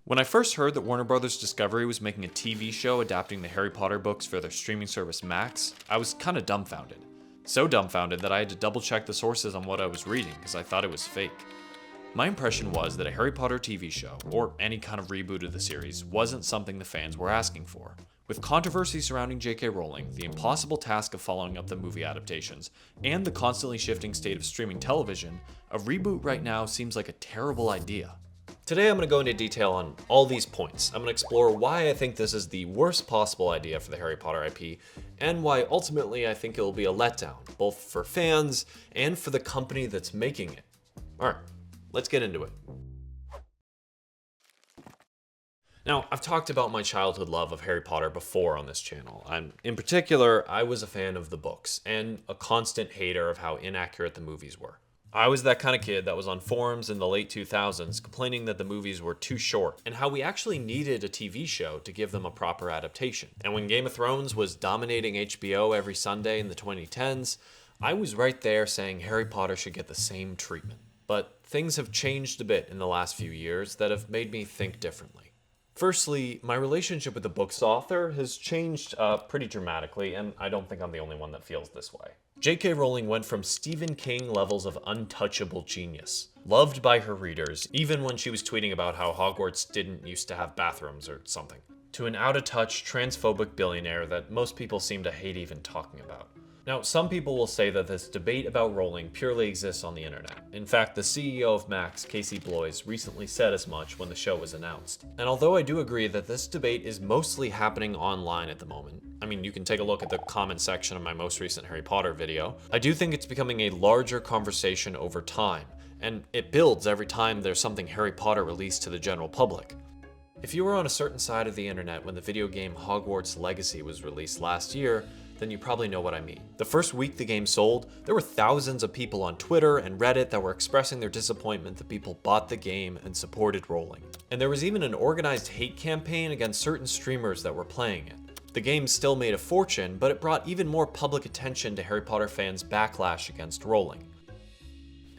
When I first heard that Warner Bros. Discovery was making a TV show adapting the Harry Potter books for their streaming service Max, I was kinda dumbfounded. So dumbfounded that I had to double check the sources on what I was reading because I thought it was fake. My impression was that a Harry Potter TV show, or any kind of reboot of the series, wasn't something the fans were asking for. With controversy surrounding J.K. Rowling, the impossible task of following up the movie adaptations, and the constantly shifting state of streaming television, a reboot right now seems like a terrible idea. Today I'm going to go into detail on all these points. I'm going to explore why I think this is the worst possible idea for the Harry Potter IP, and why ultimately I think it will be a letdown, both for fans and for the company that's making it. Alright, let's get into it. Now, I've talked about my childhood love of Harry Potter before on this channel, and in particular, I was a fan of the books, and a constant hater of how inaccurate the movies were. I was that kind of kid that was on forums in the late 2000s complaining that the movies were too short, and how we actually needed a TV show to give them a proper adaptation. And when Game of Thrones was dominating HBO every Sunday in the 2010s, I was right there saying Harry Potter should get the same treatment. But things have changed a bit in the last few years that have made me think differently. Firstly, my relationship with the book's author has changed pretty dramatically, and I don't think I'm the only one that feels this way. J.K. Rowling went from Stephen King levels of untouchable genius, loved by her readers, even when she was tweeting about how Hogwarts didn't used to have bathrooms or something, to an out-of-touch, transphobic billionaire that most people seem to hate even talking about. Now, some people will say that this debate about Rowling purely exists on the internet. In fact, the CEO of Max, Casey Bloys, recently said as much when the show was announced. And although I do agree that this debate is mostly happening online at the moment, I mean, you can take a look at the comment section of my most recent Harry Potter video, I do think it's becoming a larger conversation over time, and it builds every time there's something Harry Potter released to the general public. If you were on a certain side of the internet when the video game Hogwarts Legacy was released last year, then you probably know what I mean. The first week the game sold, there were thousands of people on Twitter and Reddit that were expressing their disappointment that people bought the game and supported Rowling. And there was even an organized hate campaign against certain streamers that were playing it. The game still made a fortune, but it brought even more public attention to Harry Potter fans' backlash against Rowling.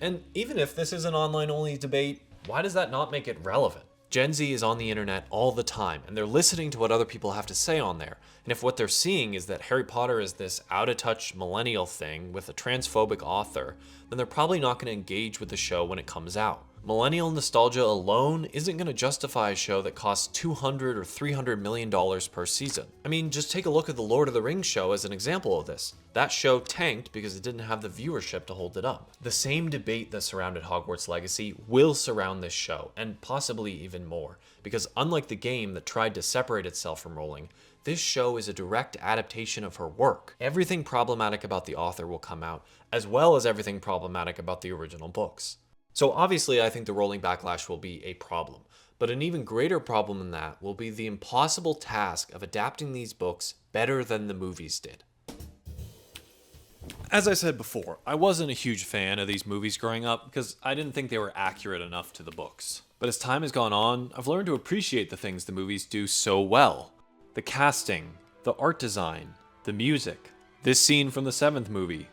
And even if this is an online-only debate, why does that not make it relevant? Gen Z is on the internet all the time, and they're listening to what other people have to say on there. And if what they're seeing is that Harry Potter is this out-of-touch millennial thing with a transphobic author, then they're probably not going to engage with the show when it comes out. Millennial nostalgia alone isn't going to justify a show that costs $200 or $300 million per season. I mean, just take a look at the Lord of the Rings show as an example of this. That show tanked because it didn't have the viewership to hold it up. The same debate that surrounded Hogwarts Legacy will surround this show, and possibly even more, because unlike the game that tried to separate itself from Rowling, this show is a direct adaptation of her work. Everything problematic about the author will come out, as well as everything problematic about the original books. So obviously I think the Rowling backlash will be a problem, but an even greater problem than that will be the impossible task of adapting these books better than the movies did. As I said before, I wasn't a huge fan of these movies growing up because I didn't think they were accurate enough to the books. But as time has gone on, I've learned to appreciate the things the movies do so well. The casting, the art design, the music, this scene from the 7th movie,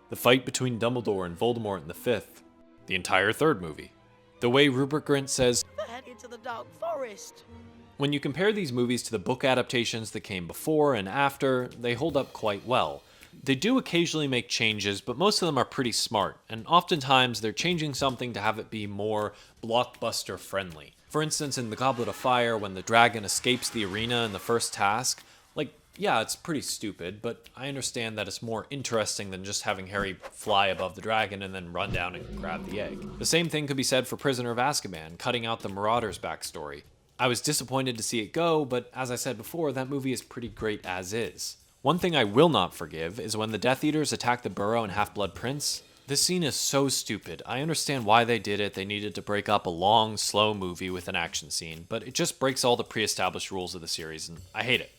the fight between Dumbledore and Voldemort in the 5th, the entire 3rd movie. The way Rupert Grint says, "Head into the dark forest." When you compare these movies to the book adaptations that came before and after, they hold up quite well. They do occasionally make changes, but most of them are pretty smart, and oftentimes they're changing something to have it be more blockbuster friendly. For instance, in The Goblet of Fire, when the dragon escapes the arena in the first task, yeah, it's pretty stupid, but I understand that it's more interesting than just having Harry fly above the dragon and then run down and grab the egg. The same thing could be said for Prisoner of Azkaban, cutting out the Marauders backstory. I was disappointed to see it go, but as I said before, that movie is pretty great as is. One thing I will not forgive is when the Death Eaters attack the Burrow and Half-Blood Prince. This scene is so stupid. I understand why they did it. They needed to break up a long, slow movie with an action scene, but it just breaks all the pre-established rules of the series, and I hate it.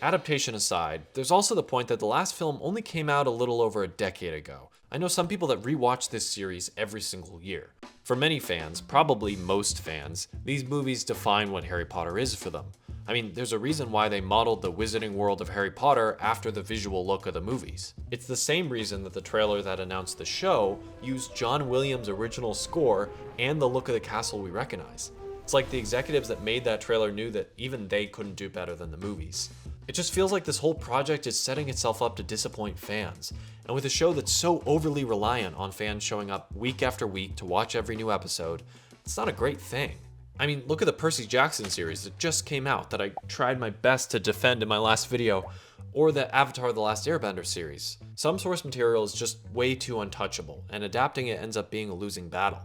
Adaptation aside, there's also the point that the last film only came out a little over a decade ago. I know some people that rewatch this series every single year. For many fans, probably most fans, these movies define what Harry Potter is for them. I mean, there's a reason why they modeled the wizarding world of Harry Potter after the visual look of the movies. It's the same reason that the trailer that announced the show used John Williams' original score and the look of the castle we recognize. It's like the executives that made that trailer knew that even they couldn't do better than the movies. It just feels like this whole project is setting itself up to disappoint fans. And with a show that's so overly reliant on fans showing up week after week to watch every new episode, it's not a great thing. I mean, look at the Percy Jackson series that just came out that I tried my best to defend in my last video, or the Avatar: The Last Airbender series. Some source material is just way too untouchable, and adapting it ends up being a losing battle.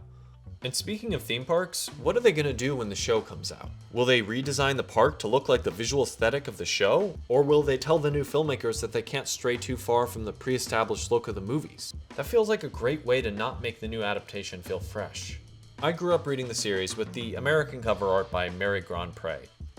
And speaking of theme parks, what are they going to do when the show comes out? Will they redesign the park to look like the visual aesthetic of the show? Or will they tell the new filmmakers that they can't stray too far from the pre-established look of the movies? That feels like a great way to not make the new adaptation feel fresh. I grew up reading the series with the American cover art by Mary Grandpré,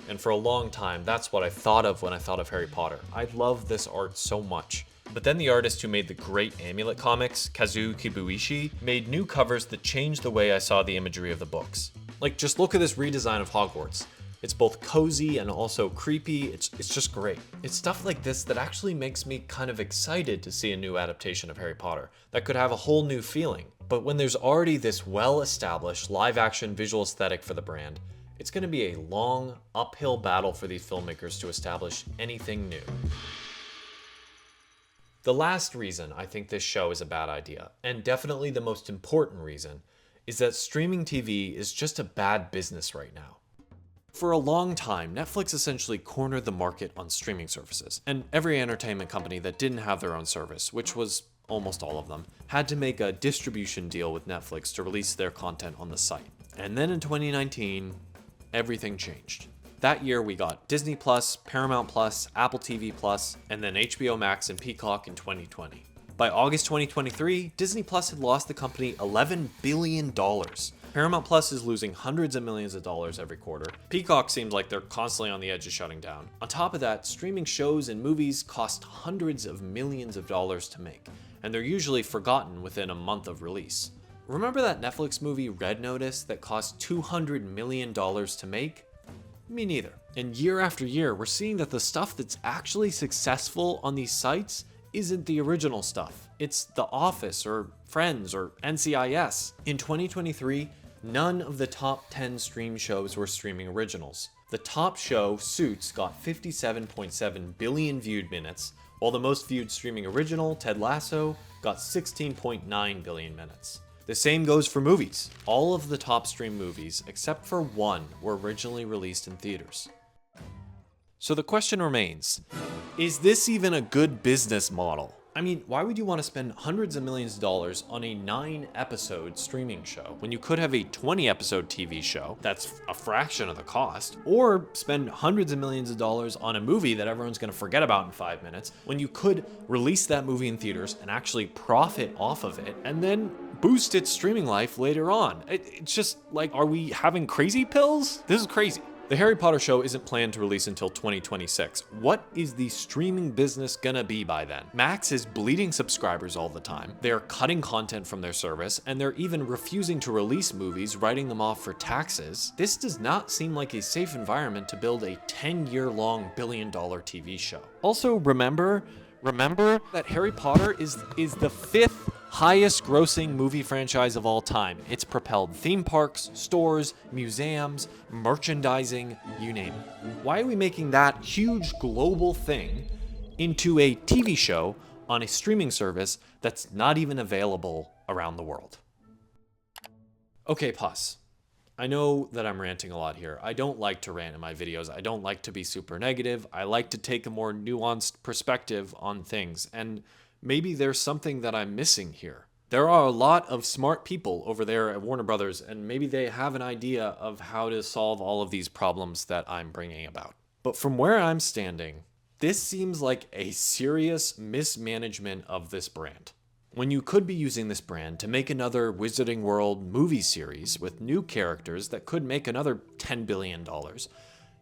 and for a long time, that's what I thought of when I thought of Harry Potter. I love this art so much. But then the artist who made the great Amulet comics, Kazuo Kibuishi, made new covers that changed the way I saw the imagery of the books. Like, just look at this redesign of Hogwarts. It's both cozy and also creepy. It's just great. It's stuff like this that actually makes me kind of excited to see a new adaptation of Harry Potter that could have a whole new feeling. But when there's already this well-established live-action visual aesthetic for the brand, it's going to be a long, uphill battle for these filmmakers to establish anything new. The last reason I think this show is a bad idea, and definitely the most important reason, is that streaming TV is just a bad business right now. For a long time, Netflix essentially cornered the market on streaming services, and every entertainment company that didn't have their own service, which was almost all of them, had to make a distribution deal with Netflix to release their content on the site. And then in 2019, everything changed. That year we got Disney+, Paramount+, Apple TV+, and then HBO Max and Peacock in 2020. By August 2023, Disney+ had lost the company $11 billion. Paramount Plus is losing hundreds of millions of dollars every quarter. Peacock seems like they're constantly on the edge of shutting down. On top of that, streaming shows and movies cost hundreds of millions of dollars to make, and they're usually forgotten within a month of release. Remember that Netflix movie Red Notice that cost $200 million to make? Me neither. And year after year, we're seeing that the stuff that's actually successful on these sites isn't the original stuff. It's The Office or Friends or NCIS. In 2023, none of the top 10 stream shows were streaming originals. The top show, Suits, got 57.7 billion viewed minutes, while the most viewed streaming original, Ted Lasso, got 16.9 billion minutes. The same goes for movies. All of the top stream movies, except for one, were originally released in theaters. So the question remains, is this even a good business model? I mean, why would you want to spend hundreds of millions of dollars on a 9-episode streaming show when you could have a 20-episode TV show that's a fraction of the cost, or spend hundreds of millions of dollars on a movie that everyone's going to forget about in 5 minutes when you could release that movie in theaters and actually profit off of it and then boost its streaming life later on? It's just like, are we having crazy pills? This is crazy. The Harry Potter show isn't planned to release until 2026. What is the streaming business gonna be by then? Max is bleeding subscribers all the time. They're cutting content from their service, and they're even refusing to release movies, writing them off for taxes. This does not seem like a safe environment to build a 10-year-long billion-dollar TV show. Also, remember that Harry Potter is the 5th highest grossing movie franchise of all time. It's propelled theme parks, stores, museums, merchandising, you name it. Why are we making that huge global thing into a TV show on a streaming service that's not even available around the world? Okay, pause. I know that I'm ranting a lot here. I don't like to rant in my videos. I don't like to be super negative. I like to take a more nuanced perspective on things, and maybe there's something that I'm missing here. There are a lot of smart people over there at Warner Brothers, and maybe they have an idea of how to solve all of these problems that I'm bringing about. But from where I'm standing, this seems like a serious mismanagement of this brand. When you could be using this brand to make another Wizarding World movie series with new characters that could make another $10 billion,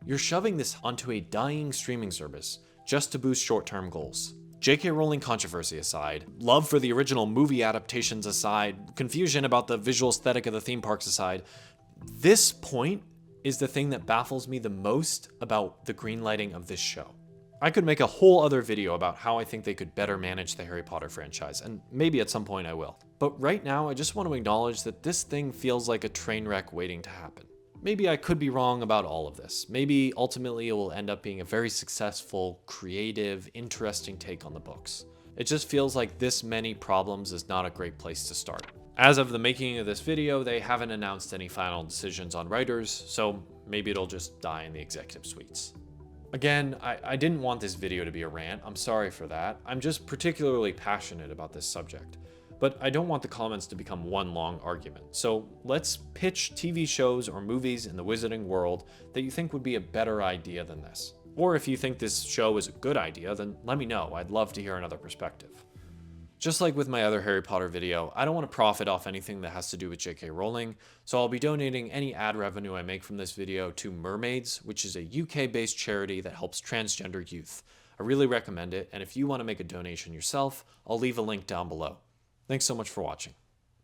you're shoving this onto a dying streaming service just to boost short-term goals. J.K. Rowling controversy aside, love for the original movie adaptations aside, confusion about the visual aesthetic of the theme parks aside, this point is the thing that baffles me the most about the greenlighting of this show. I could make a whole other video about how I think they could better manage the Harry Potter franchise, and maybe at some point I will. But right now, I just want to acknowledge that this thing feels like a train wreck waiting to happen. Maybe I could be wrong about all of this. Maybe ultimately it will end up being a very successful, creative, interesting take on the books. It just feels like this many problems is not a great place to start. As of the making of this video, they haven't announced any final decisions on writers, so maybe it'll just die in the executive suites. Again, I didn't want this video to be a rant, I'm sorry for that. I'm just particularly passionate about this subject. But I don't want the comments to become one long argument. So let's pitch TV shows or movies in the wizarding world that you think would be a better idea than this. Or if you think this show is a good idea, then let me know. I'd love to hear another perspective. Just like with my other Harry Potter video, I don't want to profit off anything that has to do with J.K. Rowling, so I'll be donating any ad revenue I make from this video to Mermaids, which is a UK-based charity that helps transgender youth. I really recommend it, and if you want to make a donation yourself, I'll leave a link down below. Thanks so much for watching.